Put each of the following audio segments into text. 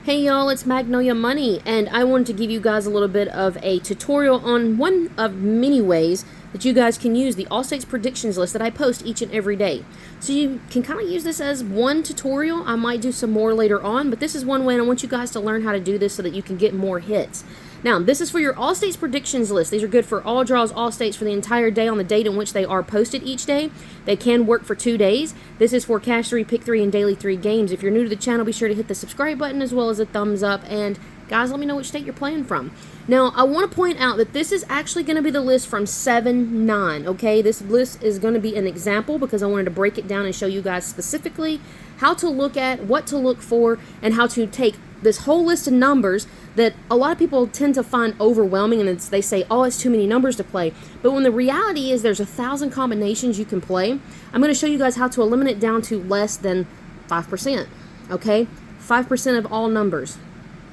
Hey y'all, it's Magnolia Money, and I wanted to give you guys a little bit of a tutorial on one of many ways that you guys can use the All States predictions list that I post each and every day. So you can kind of use this as one tutorial. I might do some more later on, but this is one way, and I want you guys to learn how to do this so that you can get more hits. Now, this is for your All States predictions list. These are good for all draws, all states for the entire day on the date in which they are posted each day. They can work for 2 days. This is for Cash 3, Pick 3, and Daily 3 games. If you're new to the channel, be sure to hit the subscribe button as well as a thumbs up. And guys, let me know which state you're playing from. Now, I want to point out that this is actually going to be the list from 7-9, okay? This list is going to be an example because I wanted to break it down and show you guys specifically how to look at, what to look for, and how to take this whole list of numbers that a lot of people tend to find overwhelming, and they say, oh, it's too many numbers to play. But when the reality is there's 1,000 combinations you can play, I'm going to show you guys how to eliminate down to less than 5%, okay? 5% of all numbers.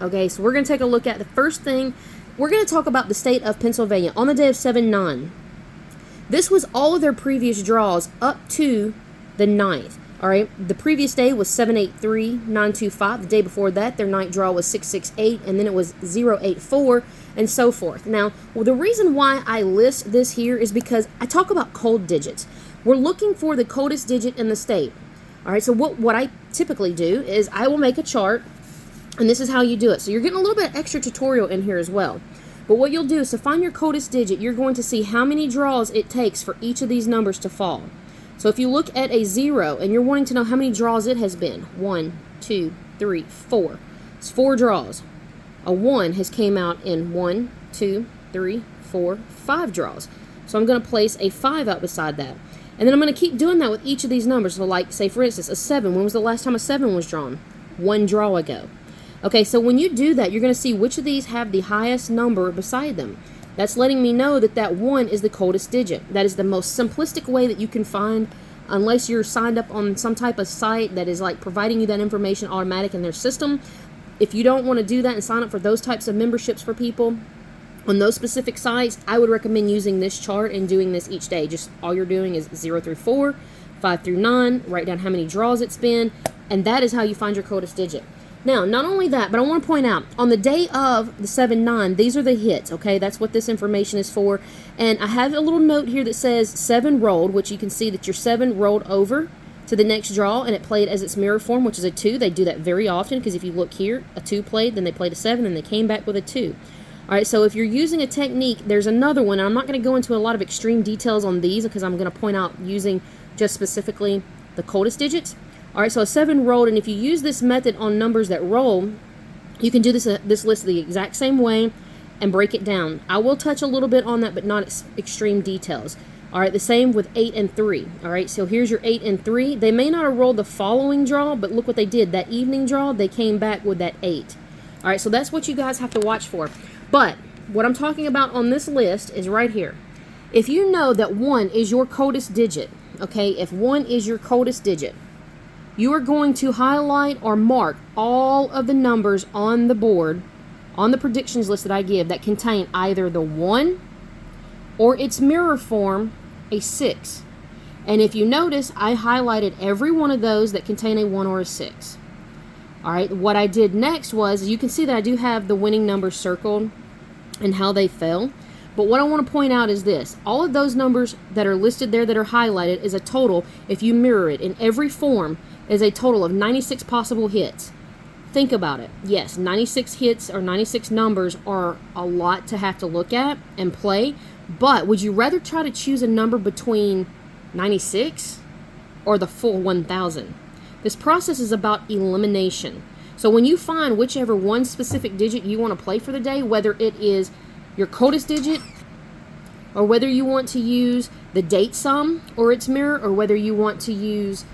Okay, so we're going to take a look at the first thing. We're going to talk about the state of Pennsylvania on the day of 7-9. This was all of their previous draws up to the 9th. All right, the previous day was 7-8-3-9-2-5. The day before that, their night draw was 6-6-8, and then it was 0-8-4, and so forth. Now, the reason why I list this here is because I talk about cold digits. We're looking for the coldest digit in the state. All right, so what I typically do is I will make a chart, and this is how you do it. So you're getting a little bit extra tutorial in here as well. But what you'll do is to find your coldest digit, you're going to see how many draws it takes for each of these numbers to fall. So if you look at a 0 and you're wanting to know how many draws it has been, 1, 2, 3, 4. It's 4 draws. A 1 has came out in 1, 2, 3, 4, 5 draws. So I'm going to place a 5 out beside that. And then I'm going to keep doing that with each of these numbers. So like, say for instance, a 7. When was the last time a 7 was drawn? 1 draw ago. Okay, so when you do that, you're going to see which of these have the highest number beside them. That's letting me know that that 1 is the coldest digit. That is the most simplistic way that you can find, unless you're signed up on some type of site that is like providing you that information automatic in their system. If you don't want to do that and sign up for those types of memberships for people on those specific sites, I would recommend using this chart and doing this each day. Just all you're doing is 0 through 4, 5 through 9, write down how many draws it's been, and that is how you find your coldest digit. Now, not only that, but I want to point out, on the day of the 7-9, these are the hits, okay? That's what this information is for. And I have a little note here that says 7 rolled, which you can see that your 7 rolled over to the next draw, and it played as its mirror form, which is a 2. They do that very often, because if you look here, a 2 played, then they played a 7, and they came back with a 2. All right, so if you're using a technique, there's another one, and I'm not going to go into a lot of extreme details on these, because I'm going to point out using just specifically the coldest digits. All right, so a 7 rolled, and if you use this method on numbers that roll, you can do this list the exact same way and break it down. I will touch a little bit on that, but not extreme details. All right, the same with 8 and 3. All right, so here's your 8 and 3. They may not have rolled the following draw, but look what they did. That evening draw, they came back with that 8. All right, so that's what you guys have to watch for. But what I'm talking about on this list is right here. If you know that 1 is your coldest digit, okay, if 1 is your coldest digit, you are going to highlight or mark all of the numbers on the board, on the predictions list that I give, that contain either the 1 or its mirror form, a 6. And if you notice, I highlighted every one of those that contain a 1 or a 6. All right, what I did next was, you can see that I do have the winning numbers circled and how they fell. But what I want to point out is this. All of those numbers that are listed there that are highlighted is a total, if you mirror it in every form, is a total of 96 possible hits. Think about it. Yes, 96 hits or 96 numbers are a lot to have to look at and play, but would you rather try to choose a number between 96 or the full 1,000? This process is about elimination. So when you find whichever one specific digit you want to play for the day, whether it is your coldest digit, or whether you want to use the date sum or its mirror, or whether you want to use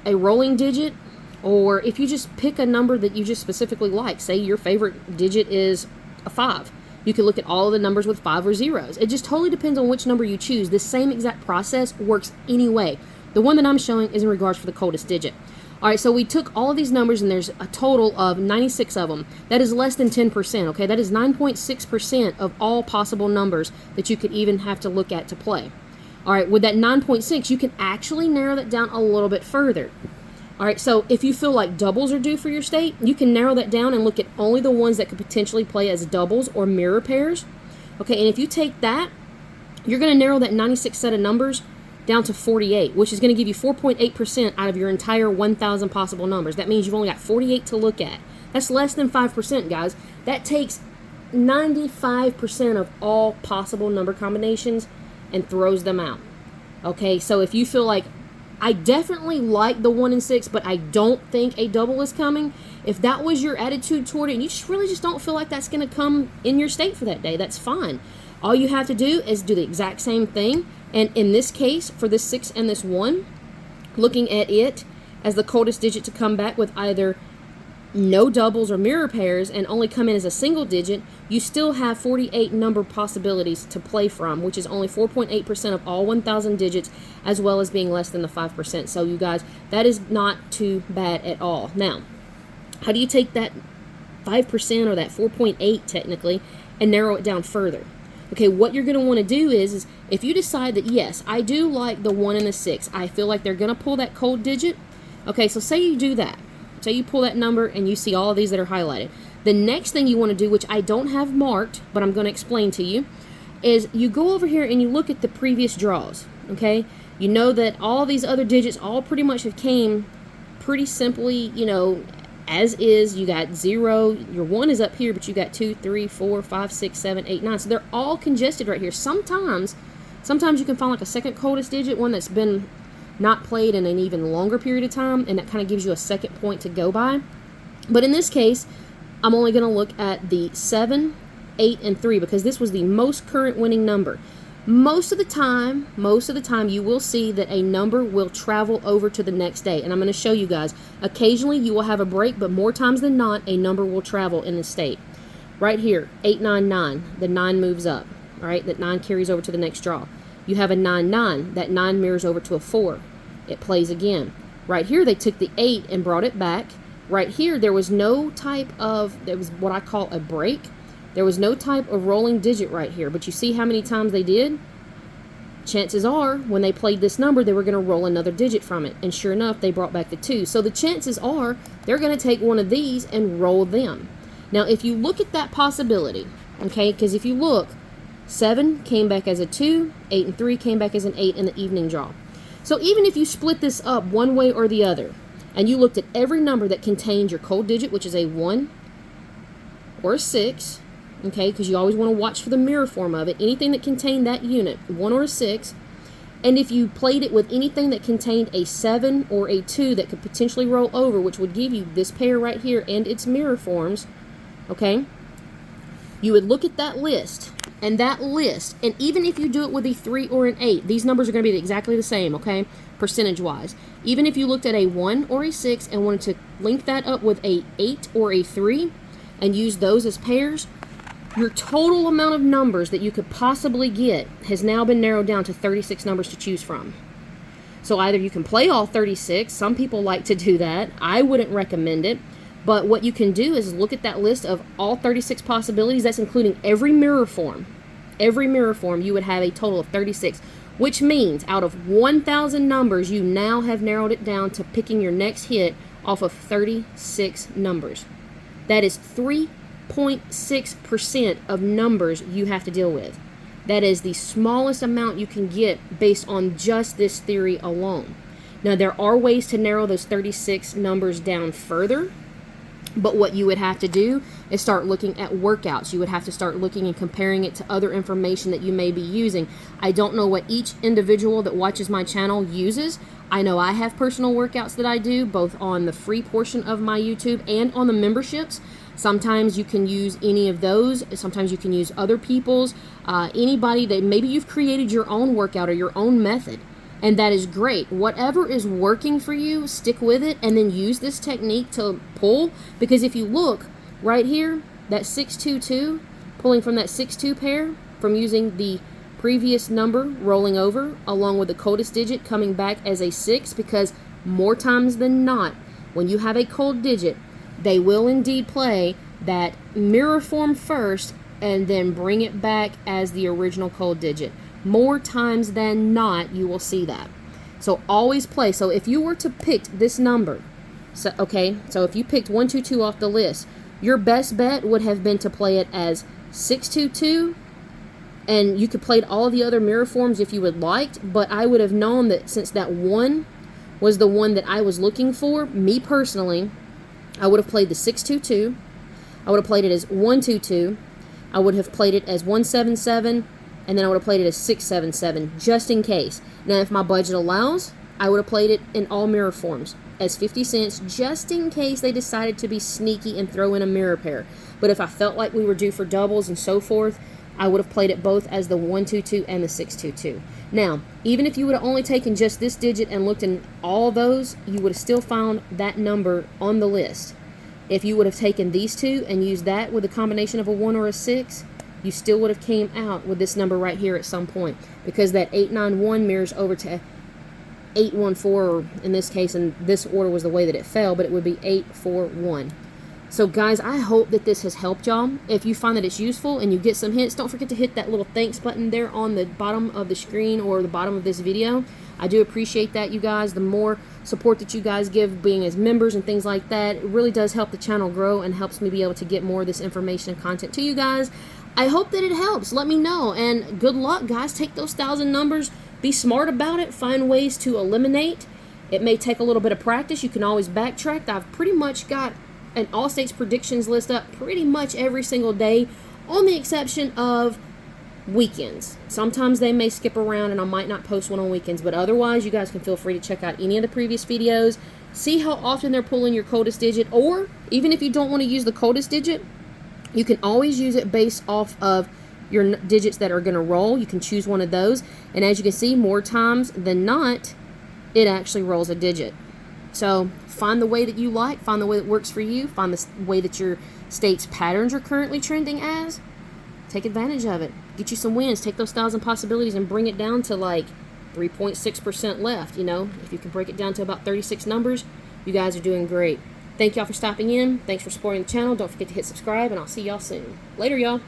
a rolling digit, or if you just pick a number that you just specifically like, say your favorite digit is a 5, you can look at all of the numbers with 5 or zeros. It just totally depends on which number you choose. This same exact process works anyway. The one that I'm showing is in regards for the coldest digit. All right, so we took all of these numbers, and there's a total of 96 of them. That is less than 10%, okay? That is 9.6% of all possible numbers that you could even have to look at to play. All right, with that 9.6, you can actually narrow that down a little bit further. All right, so if you feel like doubles are due for your state, you can narrow that down and look at only the ones that could potentially play as doubles or mirror pairs. Okay, and if you take that, you're going to narrow that 96 set of numbers down to 48, which is going to give you 4.8% out of your entire 1,000 possible numbers. That means you've only got 48 to look at. That's less than 5%, guys. That takes 95% of all possible number combinations and throws them out. Okay, so if you feel like, I definitely like the 1 and 6, but I don't think a double is coming, if that was your attitude toward it and you just don't feel like that's going to come in your state for that day, that's fine. All you have to do is do the exact same thing. And in this case, for this 6 and this 1, looking at it as the coldest digit to come back with either no doubles or mirror pairs and only come in as a single digit, you still have 48 number possibilities to play from, which is only 4.8% of all 1,000 digits, as well as being less than the 5%. So you guys, that is not too bad at all. Now, how do you take that 5% or that 4.8 technically and narrow it down further? Okay, what you're going to want to do is if you decide that, yes, I do like the 1 and the 6, I feel like they're going to pull that cold digit. Okay, so say you do that. Say you pull that number and you see all of these that are highlighted. The next thing you want to do, which I don't have marked, but I'm going to explain to you, is you go over here and you look at the previous draws. Okay, you know that all these other digits all pretty much have came pretty simply, as is. You got 0, your 1 is up here, but you got 2, 3, 4, 5, 6, 7, 8, 9. So they're all congested right here. Sometimes you can find like a second coldest digit, one that's been not played in an even longer period of time, and that kind of gives you a second point to go by. But in this case, I'm only going to look at the 7, 8, and 3 because this was the most current winning number. Most of the time, you will see that a number will travel over to the next day, and I'm going to show you guys. Occasionally, you will have a break, but more times than not, a number will travel in the state. Right here, 899, the 9 moves up. All right, that 9 carries over to the next draw. You have a 9-9. That 9 mirrors over to a 4. It plays again. Right here, they took the 8 and brought it back. Right here, there was no type of, there was what I call a break. There was no type of rolling digit right here. But you see how many times they did? Chances are, when they played this number, they were going to roll another digit from it. And sure enough, they brought back the 2. So the chances are, they're going to take one of these and roll them. Now, if you look at that possibility, okay, because if you look, 7 came back as a 2, 8 and 3 came back as an 8 in the evening draw. So even if you split this up one way or the other, and you looked at every number that contained your cold digit, which is a 1 or a 6, okay, because you always want to watch for the mirror form of it, anything that contained that unit, 1 or a 6, and if you played it with anything that contained a 7 or a 2 that could potentially roll over, which would give you this pair right here and its mirror forms, okay, you would look at that list, and even if you do it with a 3 or an 8, these numbers are going to be exactly the same, okay, percentage-wise. Even if you looked at a 1 or a 6 and wanted to link that up with a 8 or a 3 and use those as pairs, your total amount of numbers that you could possibly get has now been narrowed down to 36 numbers to choose from. So either you can play all 36, some people like to do that, I wouldn't recommend it, but what you can do is look at that list of all 36 possibilities. That's including every mirror form. Every mirror form, you would have a total of 36, which means out of 1,000 numbers, you now have narrowed it down to picking your next hit off of 36 numbers. That is 3.6% of numbers you have to deal with. That is the smallest amount you can get based on just this theory alone. Now, there are ways to narrow those 36 numbers down further. But what you would have to do is start looking at workouts. You would have to start looking and comparing it to other information that you may be using. I don't know what each individual that watches my channel uses. I know I have personal workouts that I do, both on the free portion of my YouTube and on the memberships. Sometimes you can use any of those. Sometimes you can use other people's. Anybody that maybe you've created your own workout or your own method. And that is great. Whatever is working for you, stick with it and then use this technique to pull. Because if you look right here, that 622, pulling from that 6-2 pair, from using the previous number rolling over, along with the coldest digit coming back as a 6, because more times than not, when you have a cold digit, they will indeed play that mirror form first and then bring it back as the original cold digit. More times than not, you will see that. So always play. So if you were to pick this number, so if you picked 122 off the list, your best bet would have been to play it as 622, and you could play all the other mirror forms if you would liked, but I would have known that since that 1 was the one that I was looking for, me personally, I would have played the 622, I would have played it as 122, I would have played it as 177, and then I would have played it as 677, just in case. Now, if my budget allows, I would have played it in all mirror forms as 50 cents, just in case they decided to be sneaky and throw in a mirror pair. But if I felt like we were due for doubles and so forth, I would have played it both as the 122 and the 622. Now, even if you would have only taken just this digit and looked in all those, you would have still found that number on the list. If you would have taken these two and used that with a combination of a 1 or a 6, you still would have came out with this number right here at some point, because that 891 mirrors over to 814, or in this case, in this order was the way that it fell, but it would be 841. So guys, I hope that this has helped y'all. If you find that it's useful and you get some hints, don't forget to hit that little thanks button there on the bottom of the screen or the bottom of this video. I do appreciate that, you guys. The more support that you guys give being as members and things like that, it really does help the channel grow and helps me be able to get more of this information and content to you guys. I hope that it helps. Let me know, and good luck, guys. Take those 1,000 numbers. Be smart about it. Find ways to eliminate. It may take a little bit of practice. You can always backtrack. I've pretty much got an all states predictions list up pretty much every single day, on the exception of weekends. Sometimes they may skip around and I might not post one on weekends, but otherwise you guys can feel free to check out any of the previous videos, see how often they're pulling your coldest digit, or even if you don't want to use the coldest digit, you can always use it based off of your digits that are going to roll. You can choose one of those, and as you can see, more times than not, it actually rolls a digit. So find the way that you like, find the way that works for you, find the way that your state's patterns are currently trending as. Take advantage of it. Get you some wins. Take those 1,000 possibilities and bring it down to like 3.6% left. You know, if you can break it down to about 36 numbers, you guys are doing great. Thank y'all for stopping in. Thanks for supporting the channel. Don't forget to hit subscribe, and I'll see y'all soon. Later, y'all.